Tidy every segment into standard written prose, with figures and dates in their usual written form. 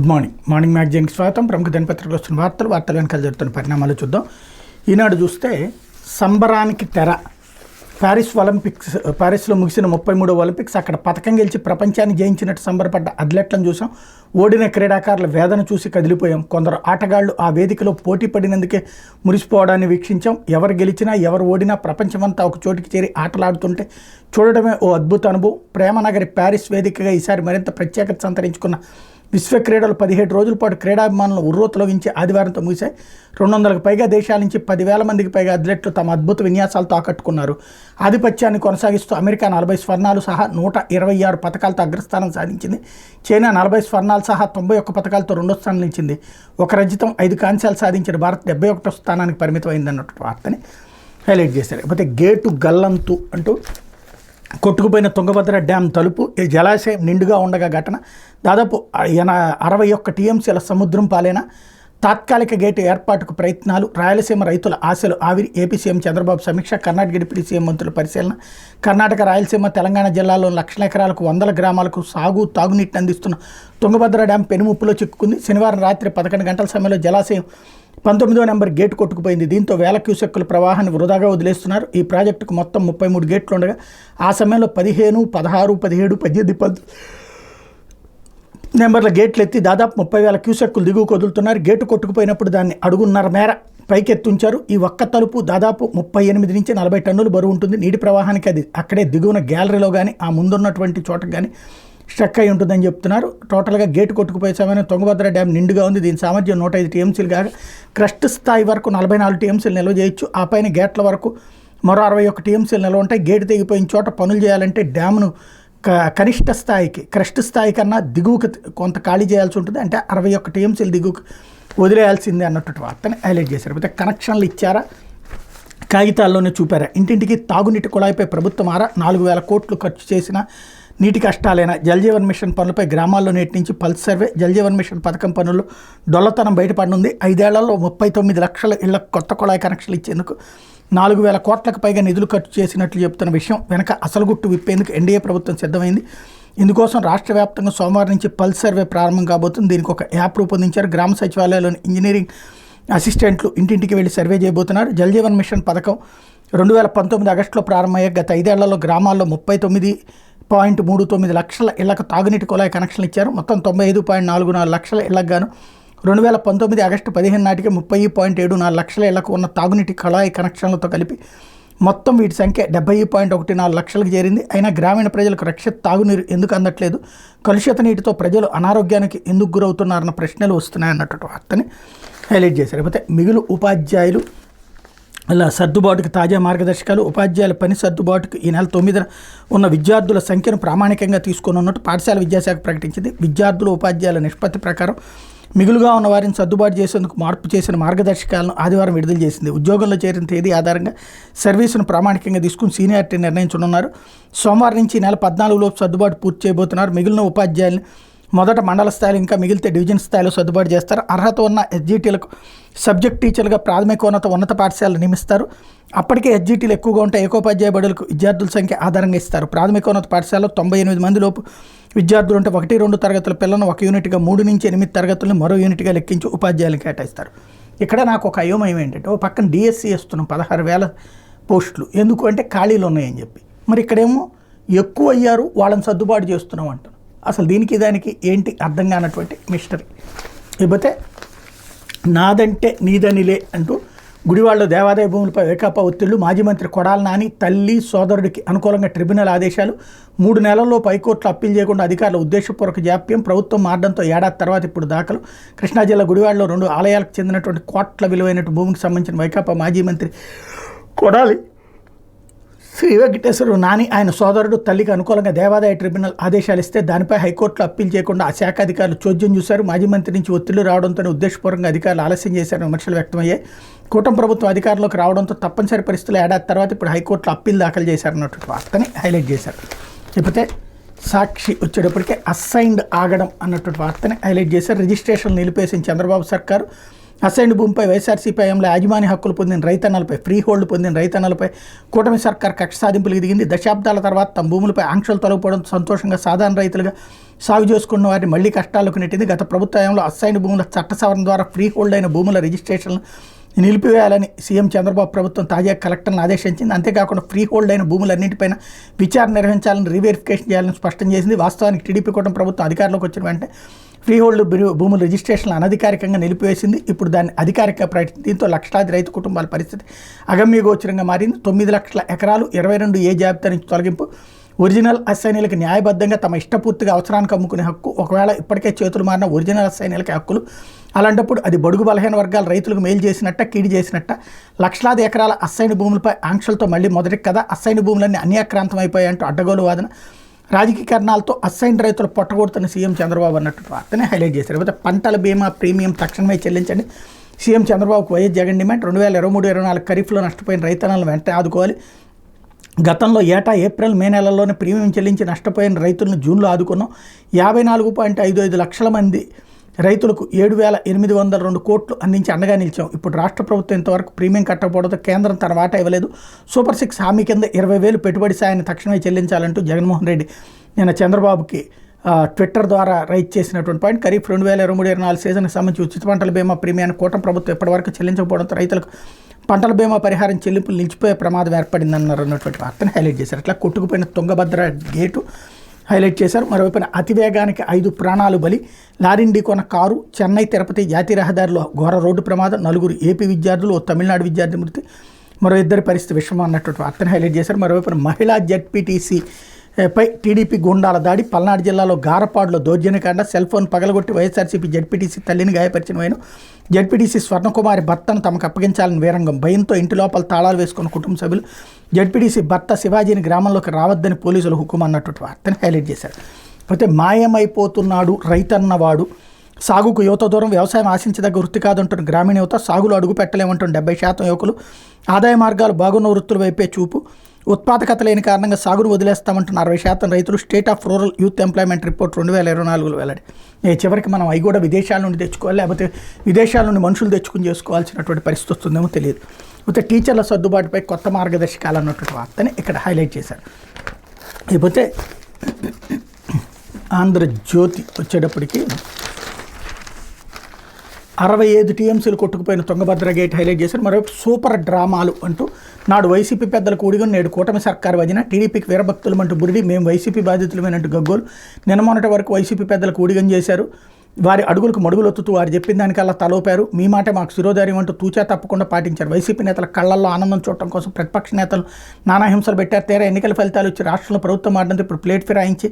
Good morning మ్యాగజైన్కి స్వాగతం. ప్రముఖ దినపత్రికలు వస్తున్న వార్తలు వెనకాల జరుగుతున్న పరిణామాలు చూద్దాం. ఈనాడు చూస్తే సంబరానికి తెర. ప్యారిస్లో ముగిసిన 33వ ఒలింపిక్స్, అక్కడ పథకం గెలిచి ప్రపంచాన్ని జయించినట్టు సంబరపడ్డ అథ్లెట్లను చూసాం. ఓడిన క్రీడాకారుల వేదన చూసి కదిలిపోయాం. కొందరు ఆటగాళ్లు ఆ వేదికలో పోటీ పడినందుకే మురిసిపోవడాన్ని వీక్షించాం. ఎవరు గెలిచినా ఎవరు ఓడినా ప్రపంచమంతా ఒక చోటికి చేరి ఆటలాడుతుంటే చూడడమే ఓ అద్భుత అనుభవం. ప్రేమనగరి ప్యారిస్ వేదికగా ఈసారి మరింత ప్రత్యేకత సంతరించుకున్న విశ్వ క్రీడలు 17 రోజుల పాటు క్రీడాభిమానులను ఉర్రూతలోగించి ఆదివారంతో ముగిశాయి. 200కు పైగా దేశాల నుంచి 10,000 మందికి పైగా అథ్లెట్లు తమ అద్భుత విన్యాసాలతో ఆకట్టుకున్నారు. ఆధిపత్యాన్ని కొనసాగిస్తూ అమెరికా 40 స్వర్ణాలు సహా 126 పథకాలతో అగ్రస్థానం సాధించింది. చైనా 40 స్వర్ణాలు సహా 91 పథకాలతో రెండో స్థానం నిలిచింది. ఒక రజతం 5 కాంస్యాలు సాధించిన భారత్ 71వ స్థానానికి పరిమితమైందన్నట్టు వార్తని హైలైట్ చేశారు. లేకపోతే గేటు గల్లంతు అంటూ కొట్టుకుపోయిన తుంగభద్ర డ్యామ్ తలుపు, జలాశయం నిండుగా ఉండగా ఘటన. దాదాపు 61 టీఎంసీల సముద్రం పాలైన తాత్కాలిక గేటు ఏర్పాటుకు ప్రయత్నాలు. రాయలసీమ రైతుల ఆశలు ఆవిరి. ఏపీ సీఎం చంద్రబాబు సమీక్ష. కర్ణాటక డిప్యూటీ సీఎం మంత్రుల పరిశీలన. కర్ణాటక, రాయలసీమ, తెలంగాణ జిల్లాలో లక్షల ఎకరాలకు 100 గ్రామాలకు తాగునీటిని అందిస్తున్న తుంగభద్ర డ్యామ్ పెనుముప్పులో చిక్కుకుంది. శనివారం రాత్రి 11 గంటల సమయంలో జలాశయం 19వ నెంబర్ గేటు కొట్టుకుపోయింది. దీంతో వేల క్యూసెక్కుల ప్రవాహాన్ని వృధాగా వదిలేస్తున్నారు. ఈ ప్రాజెక్టుకు మొత్తం 33 గేట్లు ఉండగా ఆ సమయంలో 15, 16, 17, 18 నెంబర్ల గేట్లు ఎత్తి దాదాపు 30,000 క్యూసెక్కులు దిగువకు వదులుతున్నారు. గేటు కొట్టుకుపోయినప్పుడు దాన్ని అడుగున్నర మేర పైకెత్తుంచారు. ఈ ఒక్క తలుపు దాదాపు 38 నుంచి 40 టన్నులు బరువు ఉంటుంది. నీటి ప్రవాహానికి అది అక్కడే దిగువన గ్యాలరీలో కానీ ఆ ముందున్నటువంటి చోటకు కానీ స్ట్రక్ అయి ఉంటుందని చెప్తున్నారు. టోటల్గా గేటు కొట్టుకుపోయే సమయంలో తుంగభద్ర డ్యామ్ నిండుగా ఉంది. దీని సామర్థ్యం 105 టీఎంసీలు కాగా క్రస్ట్ స్థాయి వరకు 44 టీఎంసీలు నిల్వ చేయొచ్చు. ఆ పైన గేట్ల వరకు మరో 61 టీఎంసీలు నిల్వ ఉంటాయి. గేటు తెగిపోయిన చోట పనులు చేయాలంటే డ్యామ్ను కనిష్ట స్థాయికి, క్రస్ట్ స్థాయి కన్నా దిగువకు కొంత ఖాళీ చేయాల్సి ఉంటుంది. అంటే 61 టీఎంసీలు దిగువకు వదిలేయాల్సిందే అన్నట్టు వార్తని హైలైట్ చేశారు. అయితే కనెక్షన్లు ఇచ్చారా, కాగితాల్లోనే చూపారా? ఇంటింటికి తాగునీటి కుళాయిపై ప్రభుత్వం 4,000 కోట్లు ఖర్చు చేసిన నీటి కష్టాలైన జల్జీవన్ మిషన్ పనులపై గ్రామాల్లో నేటి నుంచి పల్స్ సర్వే. జల్జీవన్ మిషన్ పథకం పనుల్లో డొల్లతనం బయటపడనుంది. 5 ఏళ్లలో 39 లక్షల ఇళ్లకు కొత్త కుళాయి కనెక్షన్లు ఇచ్చేందుకు 4,000 కోట్లకు పైగా నిధులు ఖర్చు చేసినట్లు చెబుతున్న విషయం వెనక అసలు గుట్టు విప్పేందుకు ఎన్డీఏ ప్రభుత్వం సిద్ధమైంది. ఇందుకోసం రాష్ట్ర వ్యాప్తంగా సోమవారం నుంచి పల్స్ సర్వే ప్రారంభం కాబోతుంది. దీనికి ఒక యాప్ రూపొందించారు. గ్రామ సచివాలయాల్లోని ఇంజనీరింగ్ అసిస్టెంట్లు ఇంటింటికి వెళ్ళి సర్వే చేయబోతున్నారు. జల్జీవన్ మిషన్ పథకం 2019 ఆగస్టులో ప్రారంభమయ్యే గత 5 ఏళ్లలో గ్రామాల్లో 39.39 లక్షల ఇళ్లకు తాగునీటి కుళాయి కనెక్షన్లు ఇచ్చారు. మొత్తం 95.44 లక్షల ఇళ్లకు గాను 2019 ఆగస్టు 15 నాటికి 30.74 లక్షల ఇళ్లకు ఉన్న తాగునీటి కుళాయి కనెక్షన్లతో కలిపి మొత్తం వీటి సంఖ్య 70.14 లక్షలకు చేరింది. అయినా గ్రామీణ ప్రజలకు రక్షిత తాగునీరు ఎందుకు అందట్లేదు, కలుషిత నీటితో ప్రజలు అనారోగ్యానికి ఎందుకు గురవుతున్నారన్న ప్రశ్నలు వస్తున్నాయన్నట్టు వార్తని హైలైట్ చేశారు. లేకపోతే మిగులు ఉపాధ్యాయులు అలా సర్దుబాటుకు తాజా మార్గదర్శకాలు. ఉపాధ్యాయుల పని సర్దుబాటుకు ఈ నెల 9న ఉన్న విద్యార్థుల సంఖ్యను ప్రామాణికంగా తీసుకున్నట్టు పాఠశాల విద్యాశాఖ ప్రకటించింది. విద్యార్థులు ఉపాధ్యాయుల నిష్పత్తి ప్రకారం మిగులుగా ఉన్న వారిని సర్దుబాటు చేసేందుకు మార్పు చేసిన మార్గదర్శకాలను ఆదివారం విడుదల చేసింది. ఉద్యోగంలో చేరిన తేదీ ఆధారంగా సర్వీసును ప్రామాణికంగా తీసుకుని సీనియారిటీ నిర్ణయించనున్నారు. సోమవారం నుంచి ఈ నెల 14లోపు సర్దుబాటు పూర్తి చేయబోతున్నారు. మిగిలిన ఉపాధ్యాయులను మొదట మండల స్థాయిలో, ఇంకా మిగిలితే డివిజన్ స్థాయిలో సర్దుబాటు చేస్తారు. అర్హత ఉన్న ఎస్జీటీలకు సబ్జెక్ట్ టీచర్లుగా ప్రాథమికోన్నత ఉన్నత పాఠశాలలు నియమిస్తారు. అప్పటికే ఎస్జీటీలు ఎక్కువగా ఉంటే ఏకోపాధ్యాయ బడులకు విద్యార్థుల సంఖ్య ఆధారంగా ఇస్తారు. ప్రాథమికోన్నత పాఠశాలలో 98 మంది లోపు విద్యార్థులు ఉంటే 1-2 తరగతుల పిల్లలను ఒక యూనిట్గా, 3 నుంచి 8 తరగతులను మరో యూనిట్గా లెక్కించి ఉపాధ్యాయులను కేటాయిస్తారు. ఇక్కడ నాకు ఒక అయోమయం ఏంటంటే, ఓ పక్కన డిఎస్సి వేస్తున్నాం 16,000 పోస్టులు, ఎందుకు అంటే ఖాళీలు ఉన్నాయని చెప్పి. మరి ఇక్కడేమో ఎక్కువ అయ్యారు, వాళ్ళని సర్దుబాటు చేస్తున్నాం అంటారు. అసలు దీనికి దానికి ఏంటి అర్థం కానటువంటి మిస్టరీ. లేకపోతే నాదంటే నీదనిలే అంటూ గుడివాడలో దేవాదాయ భూములపై వైకాపా ఒత్తిళ్లు. మాజీ మంత్రి కొడాల నాని తల్లి సోదరుడికి అనుకూలంగా ట్రిబ్యునల్ ఆదేశాలు. 3 నెలల్లో హైకోర్టులో అప్పీల్ చేయకుండా అధికారుల ఉద్దేశపూర్వక జాప్యం. ప్రభుత్వం మారడంతో ఏడాది తర్వాత ఇప్పుడు దాఖలు. కృష్ణా జిల్లా గుడివాడలో 2 ఆలయాలకు చెందినటువంటి కోట్ల విలువైన భూమికి సంబంధించిన వైకాపా మాజీ మంత్రి కొడాలి శ్రీ వెంకటేశ్వర నాని ఆయన సోదరుడు తల్లికి అనుకూలంగా దేవాదాయ ట్రిబ్యునల్ ఆదేశాలు ఇస్తే దానిపై హైకోర్టులో అప్పీల్ చేయకుండా ఆ శాఖ అధికారులు చోద్యం చూశారు. మాజీ మంత్రి నుంచి ఒత్తిళ్లు రావడంతో ఉద్దేశపూర్వకంగా అధికారులు ఆలస్యం చేశారని విమర్శలు వ్యక్తమయ్యాయి. కూటమి ప్రభుత్వం అధికారంలోకి రావడంతో తప్పనిసరి పరిస్థితులు ఏడాది తర్వాత ఇప్పుడు హైకోర్టులో అప్పీల్ దాఖలు చేశారన్నట్టు వార్తని హైలైట్ చేశారు. లేకపోతే సాక్షి వచ్చేటప్పటికే అసైన్డ్ ఆగడం అన్నట్టు వార్తని హైలైట్ చేశారు. రిజిస్ట్రేషన్ నిలిపేసిన చంద్రబాబు సర్కారు అసైన్డ్ భూమిపై వైఎస్ఆర్సీపీ హయాంలో యాజమాన్య హక్కులు పొందిన రైతన్నలపై ఫ్రీ హోల్డ్ పొందిన రైతన్నలపై కూటమి సర్కార్ కక్ష సాధింపులకు దిగింది. దశాబ్దాల తర్వాత తమ భూములపై ఆంక్షలు తొలగిపోవడం సంతోషంగా సాధారణ రైతులుగా సాగు చేసుకున్న వారిని మళ్లీ కష్టాల్లోకి నెట్టింది. గత ప్రభుత్వ హయాంలో అసైన్డ్ భూముల చట్ట సవరణ ద్వారా ఫ్రీ హోల్డ్ అయిన భూముల రిజిస్ట్రేషన్లు నిలిపివేయాలని సీఎం చంద్రబాబు ప్రభుత్వం తాజా కలెక్టర్ను ఆదేశించింది. అంతేకాకుండా ఫ్రీ హోల్డ్ అయిన భూములన్నింటిపైన విచారణ నిర్వహించాలని, రీవెరిఫికేషన్ చేయాలని స్పష్టం చేసింది. వాస్తవానికి టీడీపీ కూటమి ప్రభుత్వం అధికారంలోకి వచ్చిన వెంటనే ఫ్రీ హోల్డ్ భూముల రిజిస్ట్రేషన్లు అనధికారికంగా నిలిపివేసింది. ఇప్పుడు దాన్ని అధికారిక ప్రకటించింది. దీంతో లక్షలాది రైతు కుటుంబాల పరిస్థితి అగమ్యగోచరంగా మారింది. 9 లక్షల ఎకరాలు 22A జాబితా నుంచి తొలగింపు, ఒరిజినల్ అసైనీలకు న్యాయబద్ధంగా తమ ఇష్టపూర్తిగా అవసరానికి అమ్ముకునే హక్కు, ఒకవేళ ఇప్పటికే చేతులు మారిన ఒరిజినల్ అసైనీలకి హక్కులు. అలాంటప్పుడు అది బడుగు బలహీన వర్గాల రైతులకు మేలు చేసినట్ట, కీడు చేసినట్ట. లక్షలాది ఎకరాల అసైన్ భూములపై ఆంక్షలతో మళ్లీ మొదటి కదా అసైన్ భూములన్నీ అన్యాక్రాంతం అయిపోయాయంటూ అడ్డగోలు వాదన. రాజకీయ కారణాలతో అసైన్ రైతులు పొట్టగొడుతున్న సీఎం చంద్రబాబు అన్నట్టు వార్తనే హైలైట్ చేశారు. లేకపోతే పంటల బీమా ప్రీమియం తక్షణమే చెల్లించండి, సీఎం చంద్రబాబుకు వైఎస్ జగన్ డిమాండ్. 2023-24 ఖరీఫ్లో నష్టపోయిన రైతన్నలను వెంటనే ఆదుకోవాలి. గతంలో ఏటా ఏప్రిల్ మే నెలల్లోనే ప్రీమియం చెల్లించి నష్టపోయిన రైతులను జూన్లో ఆదుకున్నాం. 54.55 లక్షల మంది రైతులకు 7,802 కోట్లు అందించి అండగా నిలిచాం. ఇప్పుడు రాష్ట్ర ప్రభుత్వం ఇంతవరకు ప్రీమియం కట్టకపోవడంతో కేంద్రం తన వాటా ఇవ్వలేదు. సూపర్ 6 హామీ కింద 20,000 పెట్టుబడి సాయాన్ని తక్షణమే చెల్లించాలంటూ జగన్మోహన్ రెడ్డి నిన్న చంద్రబాబుకి ట్విట్టర్ ద్వారా రైట్ చేసినటువంటి పాయింట్. ఖరీఫ్ 2023-24 సీజన్కి సంబంధించి ఉచిత పంటల బీమా ప్రీమియాన్ని కూటమి ప్రభుత్వం ఇప్పటివరకు చెల్లించకపోవడంతో రైతులకు పంటల బీమా పరిహారం చెల్లింపులు నిలిచిపోయే ప్రమాదం ఏర్పడిందన్నారు అన్నటువంటి వార్తను హైలైట్ చేశారు. అట్లా కొట్టుకుపోయిన తుంగభద్ర గేటు హైలైట్ చేశారు. మరోవైపున అతివేగానికి 5 ప్రాణాలు బలి, లారీని ఢీకొన్న కారు, చెన్నై తిరుపతి జాతీయ రహదారిలో ఘోర రోడ్డు ప్రమాదం, 4 ఏపీ విద్యార్థులు, తమిళనాడు విద్యార్థి మృతి, మరో 2 పరిస్థితి విషమం అన్నటువంటి వార్తను హైలైట్ చేశారు. మరోవైపున మహిళా జెడ్పీటీసీ పై టీడీపీ గుండాల దాడి, పల్నాడు జిల్లాలో గారపాడులో దౌర్జన్యకాండ, సెల్ ఫోన్ పగలగొట్టి వైఎస్ఆర్సీపీ జెడ్పీటీసీ తల్లిని గాయపరిచిన వైను, జెడ్పీటీసీ స్వర్ణకుమారి భర్తను తమకు అప్పగించాలని వీరంగం, భయంతో ఇంటి లోపల తాళాలు వేసుకున్న కుటుంబ సభ్యులు, జెడ్పీటీసీ భర్త శివాజీని గ్రామంలోకి రావద్దని పోలీసులు హుకుం అన్నటువంటి వార్తని హైలైట్ చేశారు. అయితే మాయమైపోతున్నాడు రైతన్నవాడు, సాగుకు యువత దూరం, వ్యవసాయం ఆశించదగ్గ వృత్తి కాదంటున్న గ్రామీణ యువత, సాగులో అడుగు పెట్టలేమంటున్న 70% యువకులు, ఆదాయ మార్గాలు బాగున్న వృత్తుల వైపే చూపు, ఉత్పాదకత లేని కారణంగా సాగును వదిలేస్తామంటున్న 60% రైతులు. State of rural youth employment report 2024లో వెల్లడి. చివరికి మనం అవి కూడా విదేశాల నుండి తెచ్చుకోవాలి, లేకపోతే విదేశాల నుండి మనుషులు తెచ్చుకుని చేసుకోవాల్సినటువంటి పరిస్థితి వస్తుందేమో తెలియదు. అయితే టీచర్ల సర్దుబాటుపై కొత్త మార్గదర్శకాలు అన్నటువంటి వార్తని ఇక్కడ హైలైట్ చేశారు. లేకపోతే ఆంధ్రజ్యోతి వచ్చేటప్పటికి 65 టీఎంసీలు కొట్టుకుపోయిన తుంగభద్ర గేట్ హైలైట్ చేశారు. మరోవైపు సూపర్ డ్రామాలు అంటూ నాడు వైసీపీ పెద్దలకు ఊడిగొని నేడు కూటమి సర్కారు వదిన, టీడీపీకి వీరభక్తులమంటూ బురిడి, మేము వైసీపీ బాధితులమైనట్టు గగ్గోలు. నిన్న మొన్నటి వరకు వైసీపీ పెద్దలకు ఊడిగం చేశారు, వారి అడుగులకు మడుగులొత్తుతూ వారు చెప్పిన దానికల్లా తలోపారు. మీ మాట మాకు శిరోధార్యం అంటూ తూచా తప్పకుండా పాటించారు. వైసీపీ నేతల కళ్లల్లో ఆనందం చూడటం కోసం ప్రతిపక్ష నేతలు నానా హింసలు పెట్టారు. తీరా ఎన్నికల ఫలితాలు వచ్చి రాష్ట్రంలో ప్రభుత్వం ఆడడంతో ఇప్పుడు ప్లేట్ ఫిరాయించి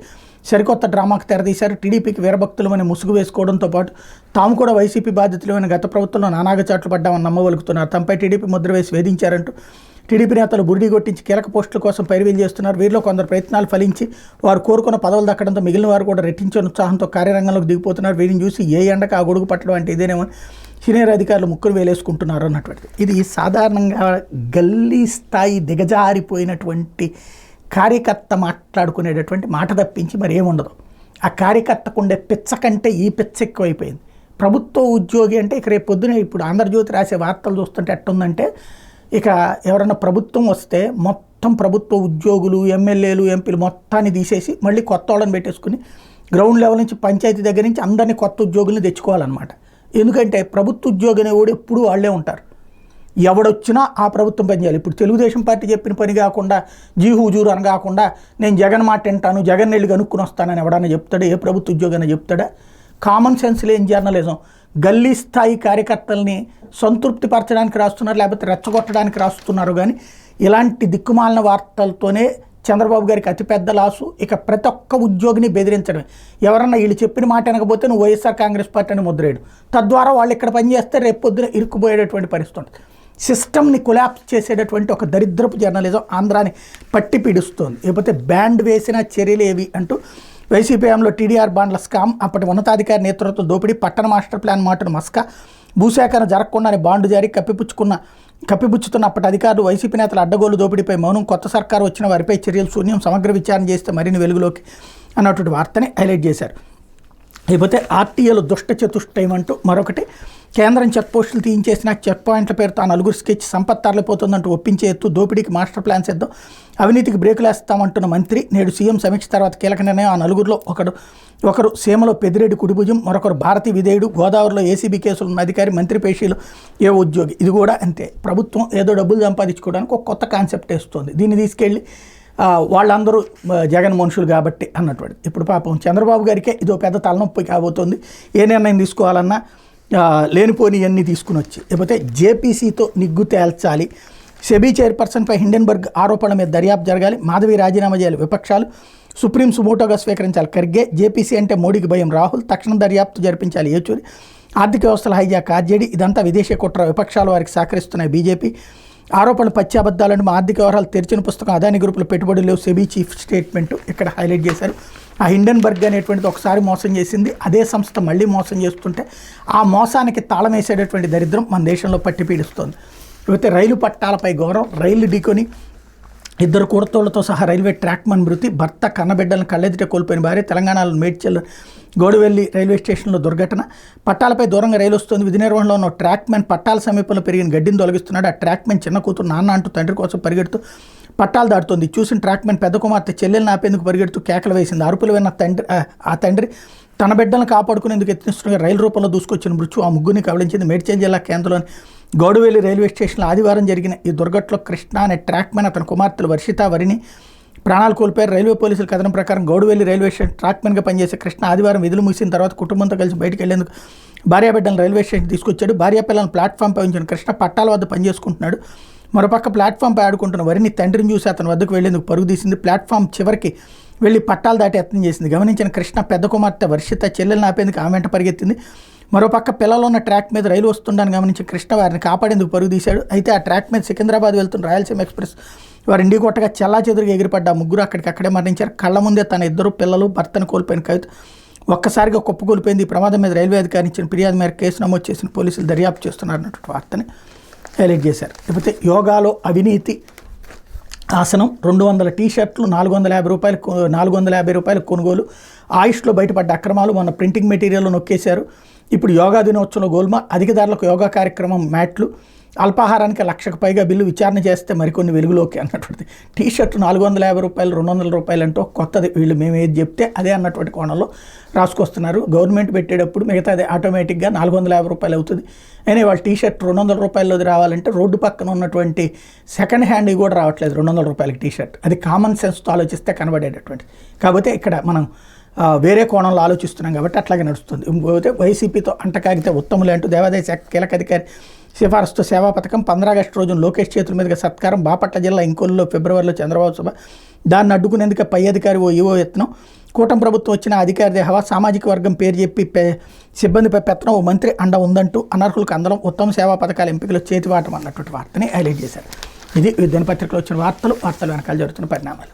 సరికొత్త డ్రామాకు తెరదీశారు. టీడీపీకి వీరభక్తులమని ముసుగు వేసుకోవడంతో పాటు తాము కూడా వైసీపీ బాధితులమైన గత ప్రభుత్వంలో నానాగచాట్లు పడ్డామని నమ్మవలుకుతున్నారు. తమపై టీడీపీ ముద్ర వేసి వేధించారంటూ టీడీపీ నేతలు బురిడి కొట్టించి కీలక పోస్టుల కోసం పైరువీలు చేస్తున్నారు. వీరిలో కొందరు ప్రయత్నాలు ఫలించి వారు కోరుకున్న పదవులు దక్కడంతో మిగిలిన వారు కూడా రెట్టించిన ఉత్సాహంతో కార్యరంగంలోకి దిగిపోతున్నారు. వీరిని చూసి ఏ ఎండకు ఆ గొడుగు పట్టడం అంటే ఇదేనేమో సీనియర్ అధికారులు ముక్కులు వేలేసుకుంటున్నారు అన్నటువంటిది. ఇది సాధారణంగా గల్లీ స్థాయి దిగజారిపోయినటువంటి కార్యకర్త మాట్లాడుకునేటటువంటి మాట తప్పించి మరి ఏముండదు. ఆ కార్యకర్తకు ఉండే పిచ్చ కంటే ఈ పిచ్చ ఎక్కువైపోయింది. ప్రభుత్వ ఉద్యోగి అంటే ఇక రేపు పొద్దున ఇప్పుడు ఆంధ్రజ్యోతి రాసే వార్తలు చూస్తుంటే ఎట్టుందంటే, ఇక ఎవరన్నా ప్రభుత్వం వస్తే మొత్తం ప్రభుత్వ ఉద్యోగులు, ఎమ్మెల్యేలు, ఎంపీలు మొత్తాన్ని తీసేసి మళ్ళీ కొత్త వాళ్ళని పెట్టేసుకుని గ్రౌండ్ లెవెల్ నుంచి పంచాయతీ దగ్గర నుంచి అందరినీ కొత్త ఉద్యోగుల్ని తెచ్చుకోవాలన్నమాట. ఎందుకంటే ప్రభుత్వ ఉద్యోగి అనేవాడు ఎప్పుడూ వాళ్ళే ఉంటారు, ఎవడొచ్చినా ఆ ప్రభుత్వం పనిచేయాలి. ఇప్పుడు తెలుగుదేశం పార్టీ చెప్పిన పని కాకుండా జీ హుజూరు అని కాకుండా నేను జగన్ మాట వింటాను, జగన్ వెళ్ళి కనుక్కుని వస్తానని ఎవడన్నా చెప్తాడా? ఏ ప్రభుత్వ ఉద్యోగి అయినా చెప్తాడా? కామన్ సెన్స్ లేని జర్నలిజం. గల్లీ స్థాయి కార్యకర్తల్ని సంతృప్తి పరచడానికి రాస్తున్నారు, లేకపోతే రెచ్చగొట్టడానికి రాస్తున్నారు. కానీ ఇలాంటి దిక్కుమాలిన వార్తలతోనే చంద్రబాబు గారికి అతిపెద్ద లాసు. ఇక ప్రతి ఒక్క ఉద్యోగిని బెదిరించడమే. ఎవరన్నా వీళ్ళు చెప్పిన మాట అనకపోతే నువ్వు వైఎస్ఆర్ కాంగ్రెస్ పార్టీ అని ముద్రేయడు. తద్వారా వాళ్ళు ఇక్కడ పనిచేస్తే రేపు పొద్దున ఇరుక్కుపోయేటటువంటి పరిస్థితి ఉంటుంది. సిస్టమ్ని కొలాప్స్ చేసేటటువంటి ఒక దరిద్రపు జర్నలిజం ఆంధ్రాని పట్టి పీడిస్తోంది. లేకపోతే బ్యాండ్ వేసిన చర్యలు ఏవి అంటూ వైసీపీఎంలో టీడీఆర్ బాండ్ల స్కామ్, అప్పటి ఉన్నతాధికారి నేతృత్వ దోపిడీ, పట్టణ మాస్టర్ ప్లాన్ మాటను మస్కా, భూసేకరణ జరగకుండానే బాండు జారీ, కప్పిపుచ్చుతున్న అప్పటి అధికారులు, వైసీపీ నేతల అడ్డగోలు దోపిడీపై మౌనం, కొత్త సర్కారు వచ్చిన వారిపై చర్యలు శూన్యం, సమగ్ర విచారణ చేస్తే మరిన్ని వెలుగులోకి అన్నటువంటి వార్తని హైలైట్ చేశారు. అయిపోతే ఆర్టీఏలో దుష్ట చతుష్టయం అంటూ మరొకటి, కేంద్రం చెక్ పోస్టులు తీయించేసిన చెక్ పాయింట్ల పేరుతో ఆ నలుగురు స్కెచ్ సంపత్ తరలిపోతుందంటూ ఒప్పించే ఎత్తు, దోపిడీకి మాస్టర్ ప్లాన్ సిద్ధం, అవినీతికి బ్రేకులు వేస్తామంటున్న మంత్రి, నేడు సీఎం సమీక్ష తర్వాత కీలక నిర్ణయం. ఆ నలుగురిలో ఒకరు సీమలో పెద్దిరెడ్డి కుడిభుజం, మరొకరు భారతీ విధేయుడు, గోదావరిలో ఏసీబీ కేసులు ఉన్న అధికారి, మంత్రి పేషీలు ఏ ఉద్యోగి. ఇది కూడా అంతే, ప్రభుత్వం ఏదో డబ్బులు సంపాదించుకోవడానికి ఒక కొత్త కాన్సెప్ట్ వేస్తుంది. దీన్ని తీసుకెళ్ళి వాళ్ళందరూ జగన్ మనుషులు కాబట్టి అన్నటువంటి. ఇప్పుడు పాపం చంద్రబాబు గారికే ఇదో పెద్ద తలనొప్పి కాబోతుంది. ఏ నిర్ణయం తీసుకోవాలన్నా లేనిపోని అన్నీ తీసుకుని వచ్చి. లేకపోతే జేపీసీతో నిగ్గు తేల్చాలి, సెబీ చైర్పర్సన్పై హిండెన్బర్గ్ ఆరోపణల మీద దర్యాప్తు జరగాలి, మాధవి రాజీనామా చేయాలి విపక్షాలు, సుప్రీం సుమోటోగా స్వీకరించాలి ఖర్గే, జేపీసీ అంటే మోడీకి భయం రాహుల్, తక్షణం దర్యాప్తు జరిపించాలి యేచూరి, ఆర్థిక వ్యవస్థల హైజాక్ ఆర్జేడీ, ఇదంతా విదేశీ కుట్ర, విపక్షాలు వారికి సహకరిస్తున్నాయి బీజేపీ, ఆరోపణలు పచ్చి అబద్ధాలంటే మా ఆర్థిక వ్యవహారాలు తెరిచిన పుస్తకం, అదాని గ్రూపులు పెట్టుబడులు లేవు, సెబీ చీఫ్ స్టేట్మెంట్ ఇక్కడ హైలైట్ చేశారు. ఆ హిండెన్బర్గ్ అనేటువంటిది ఒకసారి మోసం చేసింది, అదే సంస్థ మళ్ళీ మోసం చేస్తుంటే ఆ మోసానికి తాళం వేసేటటువంటి దరిద్రం మన దేశంలో పట్టి పీడిస్తోంది. లేకపోతే రైలు పట్టాలపై గౌరవం, రైలు ఢీకొని ఇద్దరు కూడతోళ్లతో సహా రైల్వే ట్రాక్మన్ మృతి, భర్త కన్నబిడ్డలను కళ్ళెదుట కోల్పోయిన భార్య, తెలంగాణలో మేడ్చల్ గోడువెల్లి రైల్వే స్టేషన్లో దుర్ఘటన, పట్టాలపై దూరంగా రైలు వస్తుంది, విధి నిర్వహణలో ఉన్న ట్రాక్మెన్ పట్టాల సమీపంలో పెరిగిన గడ్డిని తొలగిస్తున్నాడు, ఆ ట్రాక్మెన్ చిన్న కూతురు నాన్న అంటూ తండ్రి కోసం పరిగెడుతూ పట్టాలు దాటుతుంది, చూసిన ట్రాక్మెన్ పెద్ద కుమార్తె చెల్లెలను ఆపేందుకు పరిగెడుతూ కేకలు వేసింది, అరుపులు విన్న తండ్రి తన బిడ్డలను కాపాడుకునేందుకు యత్నిస్తుండగా రైలు రూపంలో దూసుకొచ్చిన మృత్యు ఆ ముగ్గురిని కబళించింది. మేడ్చల్ జిల్లా కేంద్రంలోని గౌడువెల్లి రైల్వే స్టేషన్లో ఆదివారం జరిగిన ఈ దుర్ఘటనలో కృష్ణ అనే ట్రాక్మెన్ అతని కుమార్తెలు వర్షిత వరిని ప్రాణాలు కోల్పోయారు. రైల్వే పోలీసుల కథనం ప్రకారం గౌడువెల్లి రైల్వే స్టేషన్ ట్రాక్మెన్గా పనిచేసే కృష్ణ ఆదివారం విధులు ముగిసిన తర్వాత కుటుంబంతో కలిసి బయటికి వెళ్లేందుకు భార్యాబిడ్డలను రైల్వే స్టేషన్ తీసుకొచ్చాడు. భార్యా పిల్లలను ప్లాట్ఫామ్పై ఉంచిన కృష్ణ పట్టాల వద్ద పనిచేసుకుంటున్నాడు. మరోపక్క ప్లాట్ఫామ్పై ఆడుకుంటున్న వరిని తండ్రిని చూసి అతని వద్దకు వెళ్లేందుకు పరుగు తీసింది. ప్లాట్ఫామ్ చివరికి వెళ్లి పట్టాలు దాటి యత్నం చేసింది. గమనించిన కృష్ణ పెద్ద కుమార్తె వర్షిత చెల్లెలను ఆపేందుకు ఆమె వెంట పరిగెత్తింది. మరోపక్క పిల్లలు ఉన్న ట్రాక్ మీద రైలు వస్తుండని గమనించి కృష్ణ వారిని కాపాడేందుకు పరుగు తీశాడు. అయితే ఆ ట్రాక్ మీద సికింద్రాబాద్ వెళ్తున్న రాయలసీమ ఎక్స్ప్రెస్ వారు ఇండి కొట్టగా చెల్లాచెదురుగా ఎగిరిపడ్డ ముగ్గురు అక్కడికక్కడే మరణించారు. కళ్ళ ముందే తన ఇద్దరు పిల్లలు భర్తను కోల్పోయిన కవిత ఒక్కసారిగా కుప్పకూలిపోయింది. ఈ ప్రమాదం మీద రైల్వే అధికారి ఇచ్చిన ఫిర్యాదు మేరకు కేసు నమోదు చేసిన పోలీసులు దర్యాప్తు చేస్తున్నారన్నటువంటి వార్తని హైలైట్ చేశారు. లేకపోతే యోగాలో అవినీతి ఆసనం, 200 టీషర్ట్లు 450 రూపాయలు కొనుగోలు, ఆయుష్లో బయటపడ్డ అక్రమాలు, మొన్న ప్రింటింగ్ మెటీరియల్ నొక్కేశారు. ఇప్పుడు యోగా దినోత్సవంలో గోల్మా, అధిక ధరలకు యోగా కార్యక్రమం మ్యాట్లు, అల్పాహారానికి 1,00,000కు పైగా బిల్లు, విచారణ చేస్తే మరికొన్ని వెలుగులోకి అన్నటువంటిది. టీషర్ట్ 450 రూపాయలు 200 రూపాయలు అంటూ కొత్తది, వీళ్ళు మేము ఏది చెప్తే అదే అన్నటువంటి కోణంలో రాసుకొస్తున్నారు. గవర్నమెంట్ పెట్టేటప్పుడు మిగతాది ఆటోమేటిక్గా 450 రూపాయలు అవుతుంది. అయినా వాళ్ళ టీషర్ట్ 200 రూపాయలది రావాలంటే రోడ్డు పక్కన ఉన్నటువంటి సెకండ్ హ్యాండ్ కూడా రావట్లేదు 200 రూపాయలకి టీషర్ట్. అది కామన్ సెన్స్తో ఆలోచిస్తే కనబడేటటువంటి. కాకపోతే ఇక్కడ మనం వేరే కోణంలో ఆలోచిస్తున్నాం కాబట్టి అట్లాగే నడుస్తుంది. ఇంకోతే వైసీపీతో అంటకాగితే ఉత్తములే అంటూ దేవాదాయ శాఖ కీలక అధికారి సిఫారసుతో సేవా పథకం, 15 ఆగస్టు రోజున లోకేష్ చేతుల మీదుగా సత్కారం, బాపట్ల జిల్లా ఇంకొల్లులో ఫిబ్రవరిలో చంద్రబాబు సభ, దాన్ని అడ్డుకునేందుకు పై అధికారి ఈవో యత్నం, కూటమి ప్రభుత్వం వచ్చిన అధికారి హవా, సామాజిక వర్గం పేరు చెప్పి సిబ్బందిపై పెత్తనం, ఓ మంత్రి అండ ఉందంటూ అనర్హులకు అందలం, ఉత్తమ సేవా పథకాల ఎంపికలో చేతివాటం అన్నటువంటి వార్తని హైలైట్ చేశారు. ఇది దినపత్రికలో వచ్చిన వార్తలు వెనకాల జరుగుతున్న పరిణామాలు.